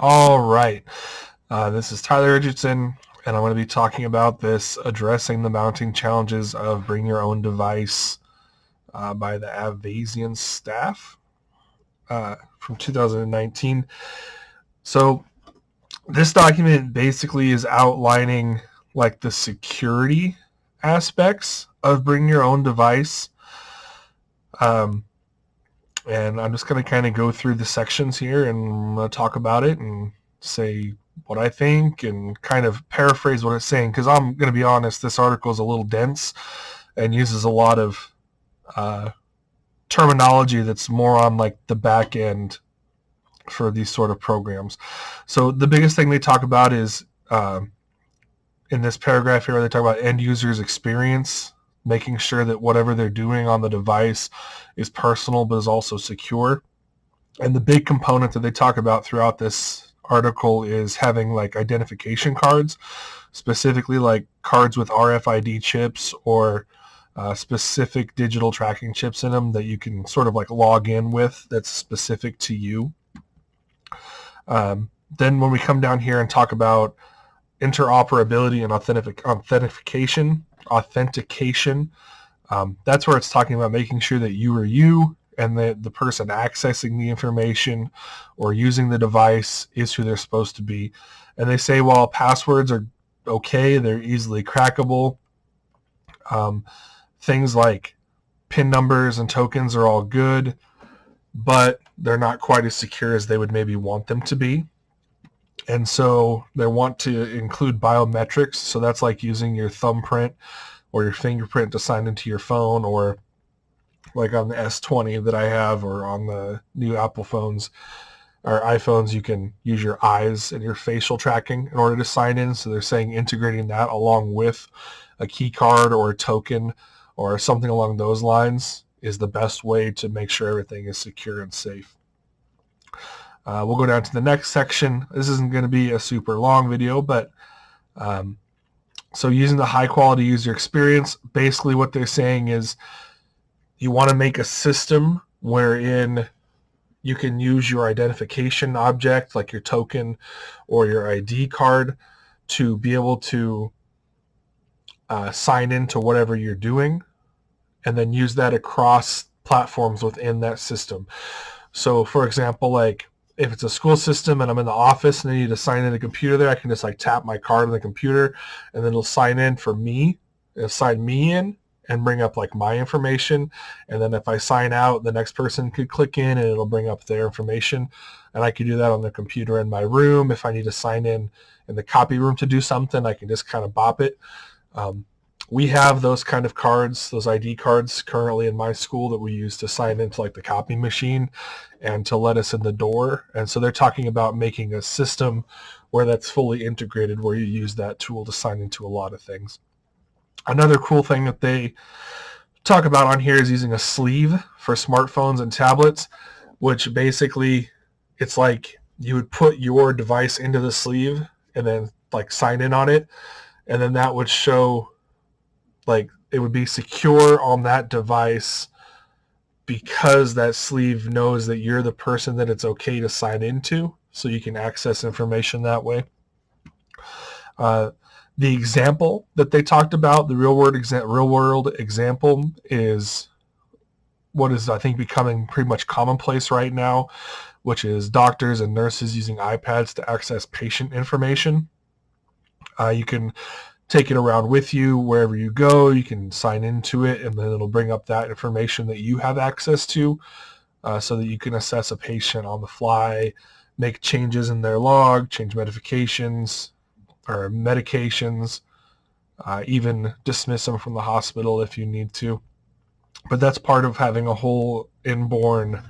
All right. This is Tyler Richardson, and I'm going to be talking about this addressing the mounting challenges of bring your own device by the Avasian staff from 2019. So this document basically is outlining like the security aspects of bring your own device. Um, and I'm just going to kind of go through the sections here and talk about it and say what I think and kind of paraphrase what it's saying, because I'm going to be honest, this article is a little dense and uses a lot of uh, terminology that's more on like the back end for these sort of programs. So the biggest thing they talk about is in this paragraph here, they talk about end users experience, making sure that whatever they're doing on the device is personal but is also secure. And the big component that they talk about throughout this article is having like identification cards, specifically like cards with RFID chips or specific digital tracking chips in them that you can sort of like log in with that's specific to you. Then when we come down here and talk about interoperability and authentication, that's where it's talking about making sure that you are you and the person accessing the information or using the device is who they're supposed to be. And they say while passwords are okay, they're easily crackable. Things like PIN numbers and tokens are all good, but they're not quite as secure as they would maybe want them to be. And so they want to include biometrics. So that's like using your thumbprint or your fingerprint to sign into your phone, or like on the S20 that I have, or on the new Apple phones or iPhones, you can use your eyes and your facial tracking in order to sign in. So they're saying integrating that along with a key card or a token or something along those lines is the best way to make sure everything is secure and safe. We'll go down to the next section. This isn't going to be a super long video, but so using the high quality user experience, basically what they're saying is you want to make a system wherein you can use your identification object, like your token or your ID card, to be able to sign into whatever you're doing, and then use that across platforms within that system. So for example, like if it's a school system and I'm in the office and I need to sign in a computer there, I can just like tap my card on the computer and then it'll sign in for me. It'll sign me in and bring up like my information. And then if I sign out, the next person could click in and it'll bring up their information. And I could do that on the computer in my room. If I need to sign in the copy room to do something, I can just kind of bop it. We have those kind of cards, those ID cards currently in my school that we use to sign into like the copy machine and to let us in the door. And so they're talking about making a system where that's fully integrated, where you use that tool to sign into a lot of things. Another cool thing that they talk about on here is using a sleeve for smartphones and tablets, which basically it's like you would put your device into the sleeve and then like sign in on it. And then that would show like it would be secure on that device because that sleeve knows that you're the person that it's okay to sign into, so you can access information that way. The example that they talked about, the real world example, is what is I think becoming pretty much commonplace right now, which is doctors and nurses using iPads to access patient information. You can take it around with you wherever you go. You can sign into it, and then it'll bring up that information that you have access to, so that you can assess a patient on the fly, make changes in their log, change medications or medications, even dismiss them from the hospital if you need to. But that's part of having a whole inborn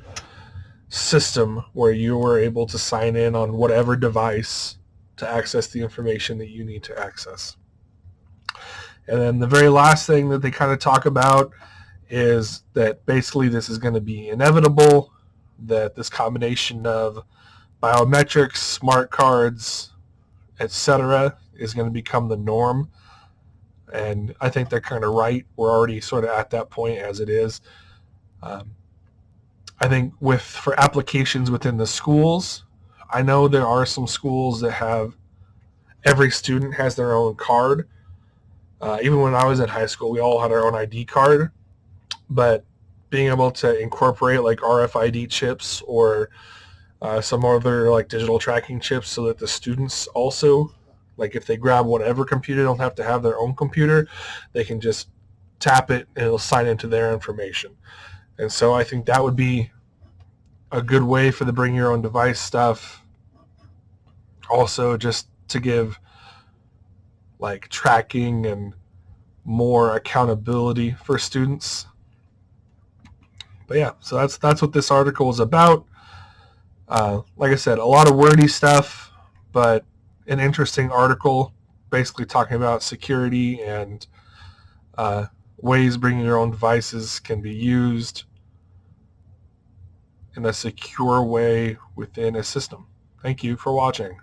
system where you were able to sign in on whatever device to access the information that you need to access. And then the very last thing that they kind of talk about is that basically this is going to be inevitable, that this combination of biometrics, smart cards, etc. is going to become the norm. And I think they're kind of right. We're already sort of at that point as it is. I think for applications within the schools, I know there are some schools that have every student has their own card. Even when I was at high school, we all had our own ID card, but being able to incorporate like RFID chips or some other like digital tracking chips so that the students also, like if they grab whatever computer, don't have to have their own computer. They can just tap it and it'll sign into their information. And so I think that would be a good way for the bring your own device stuff. Also just to give like tracking and more accountability for students. But yeah, so that's what this article is about. Like I said, a lot of wordy stuff, but an interesting article basically talking about security and ways bringing your own devices can be used in a secure way within a system. Thank you for watching.